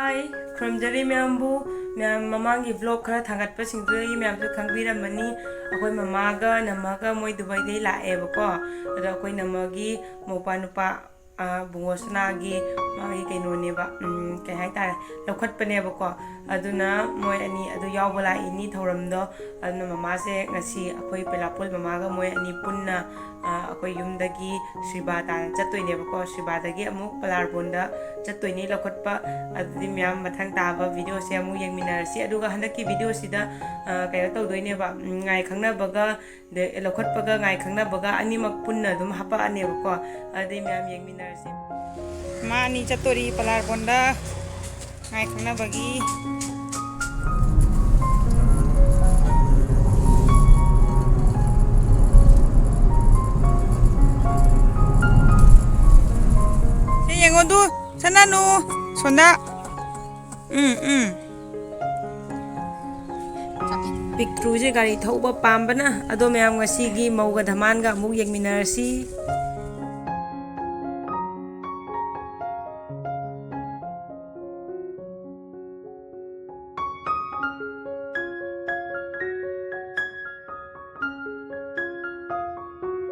Hi, ꯈꯨꯔꯨꯝꯖꯔꯤ ꯃꯌꯥꯝꯕꯨ ꯃꯌꯥꯝ ꯃꯃꯥꯡꯒꯤ vlog ꯈꯔ ꯊꯥꯡꯒꯠꯄꯁꯤꯡꯗꯨꯗꯒꯤ ꯃꯌꯥꯝꯁꯨ ꯈꯪꯕꯤꯔꯝꯃꯅꯤ ꯑꯩꯈꯣꯏ ꯃꯃꯥꯒ ꯅꯝꯃꯒ ꯃꯣꯏ ꯗꯨꯕꯥꯏꯗꯩ ꯂꯥꯛꯑꯦꯕꯀꯣ ꯑꯗꯣ ꯑꯩꯈꯣꯏ ꯅꯝꯃꯒꯤ ꯃꯧꯄꯥ ꯅꯨꯄꯥ ꯕꯨꯡꯉꯣ ꯁꯅꯥꯒꯤ ꯃꯥꯒꯤ ꯀꯩꯅꯣꯅꯦꯕ ꯀꯩ ꯍꯥꯏꯇꯥꯔꯦ ꯂꯧꯈꯠꯄꯅꯦꯕꯀꯣ ꯑꯗꯨꯅ ꯃꯣꯏ ꯑꯅꯤ ꯑꯗꯨ ꯌꯥꯎꯕ ꯂꯥꯛꯏꯅꯤ ꯊꯧꯔꯝꯗꯣ ꯑꯗꯨꯅ ꯃꯃꯥꯁꯦ ꯉꯁꯤ ꯑꯩꯈꯣꯏ ꯄꯦꯂꯥꯄꯣꯜ ꯃꯃꯥꯒ ꯃꯣꯏ ꯑꯅꯤ ꯄꯨꯟꯅ ꯑꯩꯈꯣꯏ ꯌꯨꯝꯗꯒꯤ ꯁ꯭ꯔꯤꯕꯥ ꯇꯥꯅ ꯆꯠꯇꯣꯏꯅꯦꯕꯀꯣ ꯁ꯭ꯔꯤꯕꯥꯗꯒꯤ ꯑꯃꯨꯛ ꯄꯂꯥꯔꯕꯣꯟꯗ ꯆꯠꯇꯣꯏꯅꯤ ꯂꯧꯈꯠꯄ ꯑꯗꯨꯗꯤ ꯃꯌꯥꯝ ꯃꯊꯪ ꯇꯥꯕ ꯚꯤꯗꯤꯑꯣꯁꯦ ꯑꯃꯨꯛ ꯌꯦꯡꯃꯤꯟꯅꯔꯁꯤ ꯑꯗꯨꯒ ꯍꯟꯗꯛꯀꯤ ꯚꯤꯗꯤꯑꯣꯁꯤꯗ ꯀꯩꯅꯣ ꯇꯧꯗꯣꯏꯅꯦꯕ ꯉꯥꯏ ꯈꯪꯅꯕꯒ ꯂꯧꯈꯠꯄꯒ ꯉꯥꯏ ꯈꯪꯅꯕꯒ ꯑꯅꯤꯃꯛ ꯄꯨꯟꯅ ꯑꯗꯨꯝ ꯍꯥꯄꯛꯑꯅꯦꯕꯀꯣ ꯑꯗꯨꯗꯤ ꯃꯌꯥꯝ ꯌꯦꯡꯃꯤꯟꯅꯔꯁꯤ ꯃꯥ ꯑꯅꯤ ꯆꯠꯇꯣꯔꯤ ꯄꯂꯥꯔꯕꯣꯟꯗ ꯉꯥꯏ ꯈꯪꯅꯕꯒꯤ ꯌꯦꯡꯉꯣꯗꯨ ꯁꯅꯥꯅꯨ ꯁꯣꯟꯗ ꯄꯤꯛꯇ꯭ꯔꯨꯁꯦ ꯒꯥꯔꯤ ꯊꯧꯕ ꯄꯥꯝꯕꯅ ꯑꯗꯣ ꯃꯌꯥꯝ ꯉꯁꯤꯒꯤ ꯃꯧꯒ ꯙꯃꯥꯟꯒ ꯑꯃꯨꯛ ꯌꯦꯡꯃꯤꯟꯅꯔꯁꯤ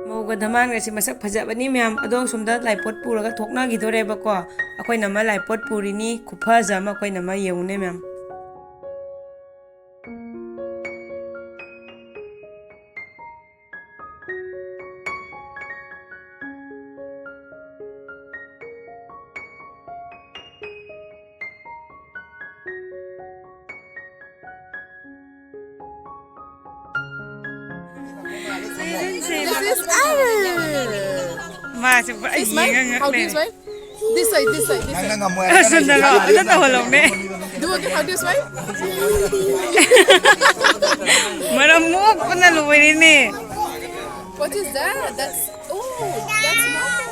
ꯃꯧꯒ ꯙꯃꯥꯟꯒꯁꯤ ꯃꯁꯛ ꯐꯖꯕꯅꯤ ꯃꯌꯥꯝ ꯑꯗꯣ ꯁꯣꯝꯗ ꯂꯥꯏꯄꯣꯠ ꯄꯨꯔꯒ ꯊꯣꯛꯅꯈꯤꯗꯣꯔꯦꯕꯀꯣ ꯑꯩꯈꯣꯏꯅ ꯑꯃ ꯂꯥꯏꯄꯣꯠ ꯄꯨꯔꯤꯅꯤ ꯈꯨꯐꯖ ꯑꯃ ꯑꯩꯈꯣꯏꯅ ꯑꯃ ꯌꯦꯡꯉꯨꯅꯦ ꯃꯌꯥꯝ This is Masih This way? How do you swipe? This side, this side, this side. Ada tahu loh nih. Do again, how do you swipe? Meramuk pernah lu ini. What is that? That's that's nice.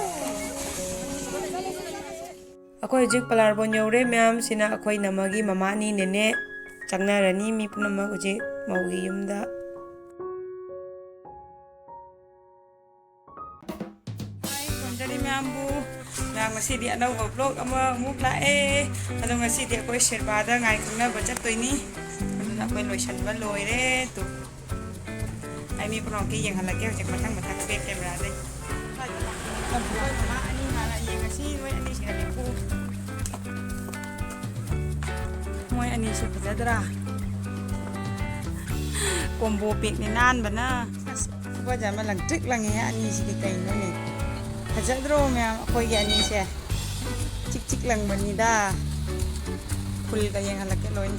Aku hujik Palarbon yore ma'am sina aku namagi mama ni nene changnarani mi punama hujik maugi yumda. Jadi mambu na masih di anau vlog ama mukla ado masih di aku sherbada ngai khna bachat toini aduna aku lotion ba loire tu ai mi prong ki yang halake hojek mathang be camera dai mama ani hala yang ngasi moi ani sira ku moi ani su pajadra combo pik ni nan bana ko jama lang trick lang ya ani si kai no ni Hajadro ma'am ako yan siya. Chik lang manida. Full kayang halaki loin.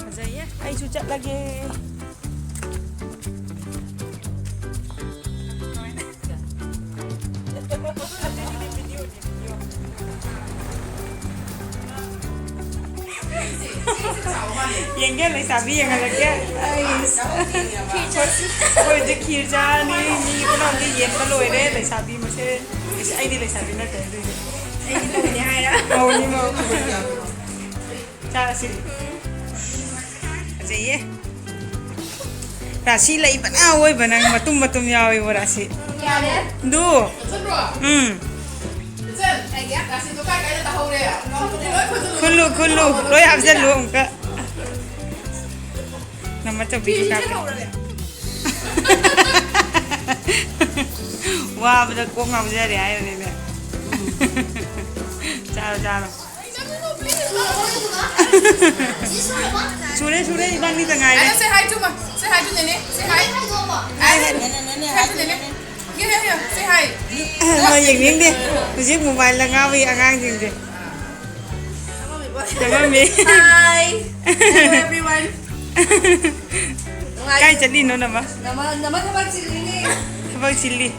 Hajaya, ay sucat lagi. Yang dia lagi sabi yang halaki. Aku je kirja ni pun orang dia yen kalau ada lagi sabi macam, saya ni lagi sabi nak ada. Saya ni mau ni ada. Mau ni mau. Cara sih. Aje ye. Rasi lagi bana, oi bana matum ya oi rasi. Du. Kulu, loi absen lu engka. Nama tu bisu kafe. Wah, betul kok nggak bisa deh air ini. Caro. Sure, ibang ni tengah ini. Say hi to ma. Say hi to Nene. Say hi. Hi to Nene. Here. Say hi. Mà nhìn đi. Tôi giết mobile là ngao vì ăn chừng gì. Chào mami. Hi. Hello everyone. Kaya jadi no nama. Nama thabak chili. Thabak chili.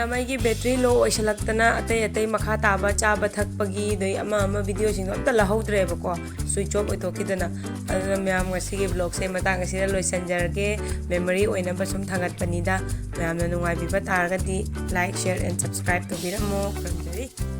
Maigi battery low oisalakna atay makha taba chaba thakpagi doi ama video sing amta lahodre bako switch off oitokidana aduna myam ngasi vlog se matang asida loisanjarge memory oina basum thangat panida myamna nungai biba targadi like share and subscribe to biramo